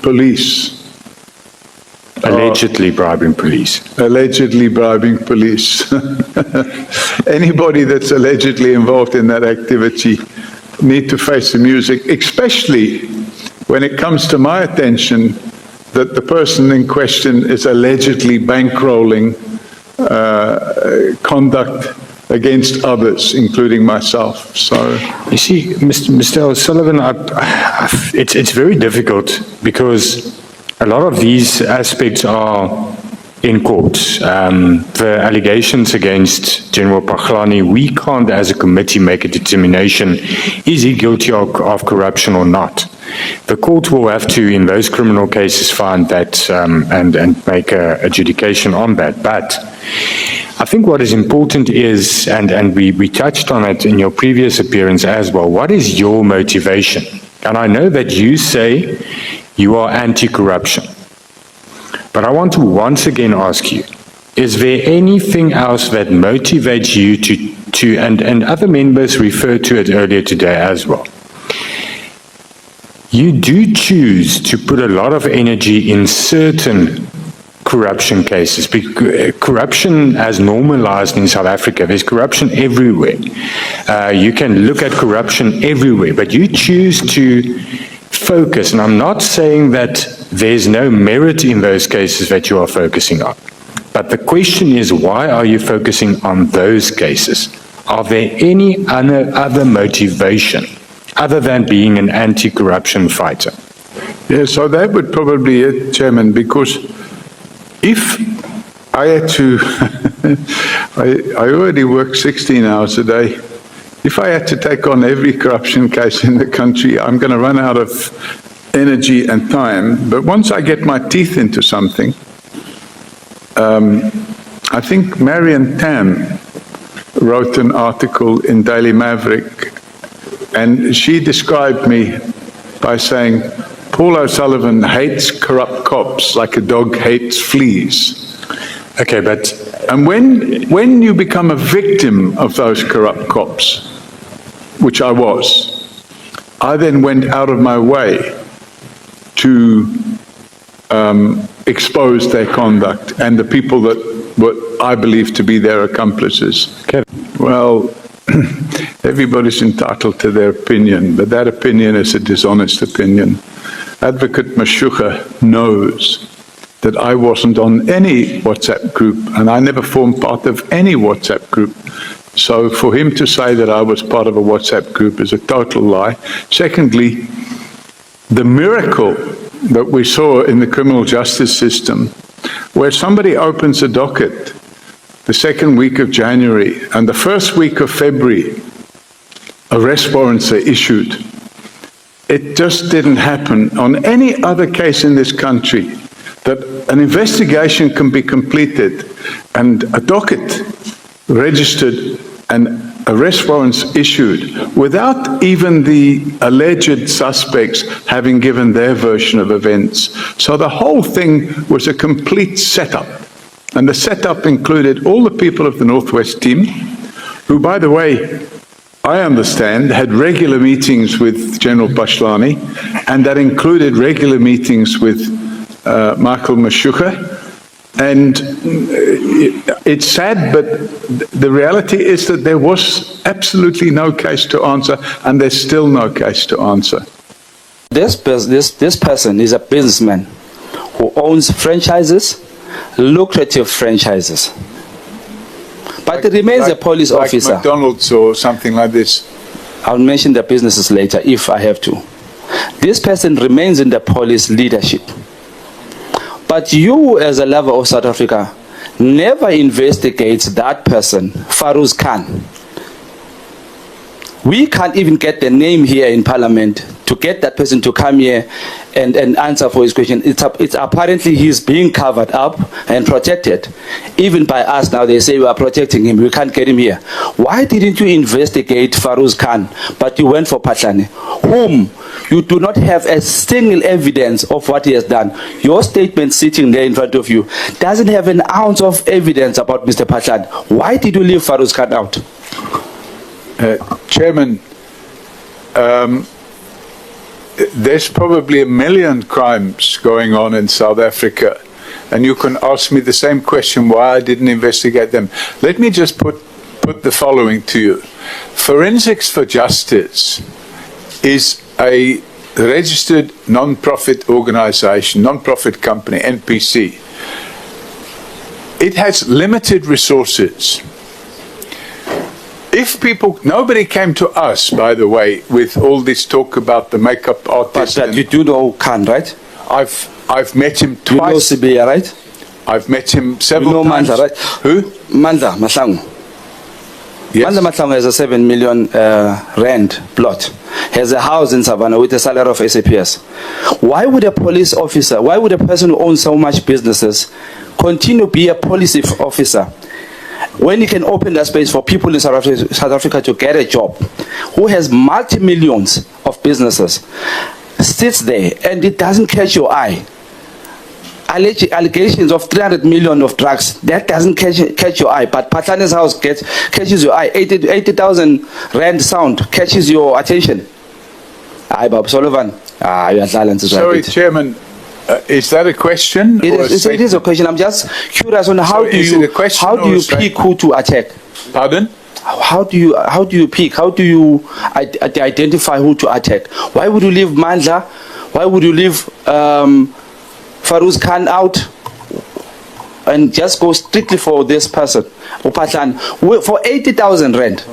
police. Allegedly bribing police. Allegedly bribing police. Anybody that's allegedly involved in that activity need to face the music, especially when it comes to my attention that the person in question is allegedly bankrolling conduct against others, including myself. So, you see, Mr. O'Sullivan, it's very difficult because a lot of these aspects are in court. The allegations against General Paghlani, we can't as a committee make a determination, is he guilty of corruption or not? The court will have to, in those criminal cases, find that and make an adjudication on that. But I think what is important is, and we touched on it in your previous appearance as well, what is your motivation? And I know that you say you are anti-corruption. But I want to once again ask you, is there anything else that motivates you to and other members referred to it earlier today as well? You do choose to put a lot of energy in certain corruption cases. Corruption has normalized in South Africa. There's corruption everywhere. You can look at corruption everywhere, but you choose to focus, and I'm not saying that there's no merit in those cases that you are focusing on, but the question is, why are you focusing on those cases? Are there any other motivation other than being an anti-corruption fighter? Yeah, so that would probably be it, Chairman, because if I had to, I already work 16 hours a day. If I had to take on every corruption case in the country, I'm going to run out of energy and time. But once I get my teeth into something, I think Marion Tam wrote an article in Daily Maverick, and she described me by saying, Paul O'Sullivan hates corrupt cops like a dog hates fleas. Okay, but... And when you become a victim of those corrupt cops, which I was, I then went out of my way to expose their conduct and the people that were, I believe, to be their accomplices. Okay. Well, everybody's entitled to their opinion, but that opinion is a dishonest opinion. Advocate Mashuga knows that I wasn't on any WhatsApp group, and I never formed part of any WhatsApp group. So for him to say that I was part of a WhatsApp group is a total lie. Secondly, the miracle that we saw in the criminal justice system, where somebody opens a docket the second week of January and the first week of February, arrest warrants are issued. It just didn't happen on any other case in this country, that an investigation can be completed and a docket registered and arrest warrants issued without even the alleged suspects having given their version of events. So the whole thing was a complete setup. And the setup included all the people of the Northwest team, who, by the way, I understand, had regular meetings with General Paghlani, and that included regular meetings with Michael Mashuga. And it's sad, but the reality is that there was absolutely no case to answer, and there's still no case to answer. This person is a businessman who owns franchises, lucrative franchises. But he remains a police officer. Like McDonald's or something like this. I'll mention the businesses later if I have to. This person remains in the police leadership. But you, as a lover of South Africa, never investigates that person, Farouz Khan. We can't even get the name here in Parliament to get that person to come here and answer for his question. It's apparently he's being covered up and protected. Even by us now, they say we are protecting him. We can't get him here. Why didn't you investigate Farouz Khan, but you went for Paghlani, whom you do not have a single evidence of what he has done? Your statement sitting there in front of you doesn't have an ounce of evidence about Mr. Paghlani. Why did you leave Farouz Khan out? there's probably 1 million crimes going on in South Africa, and you can ask me the same question why I didn't investigate them. Let me just put the following to you. Forensics for Justice is a registered non-profit organization, non-profit company, NPC. It has limited resources. If nobody came to us, by the way, with all this talk about the makeup artist. But you do know Khan, right? I've met him You know twice. Sibia, right? I've met him You several know times. Mandla, right? Who? Mandla Mahlangu. Yes. Mandla Mahlangu has a 7 million rand plot. Has a house in Savannah with a salary of SAPS. Why would a police officer, why would a person who owns so much businesses continue to be a police officer when he can open that space for people in South Africa to get a job, who has multi-millions of businesses, sits there and it doesn't catch your eye? Allegations of 300 million of drugs, that doesn't catch your eye, but Patlane's house catches your eye. 80,000 rand sound catches your attention. Aye, Bob Sullivan. You are silent. Sorry, Chairman, is that a question? It or is a question. I'm just curious on how So do is you it a question how do or a you statement? pick who to attack? Pardon? How do you pick? How do you identify who to attack? Why would you leave Mandla? Why would you leave Farouz Khan out and just go strictly for this person, Upatlan, for 80,000 rand?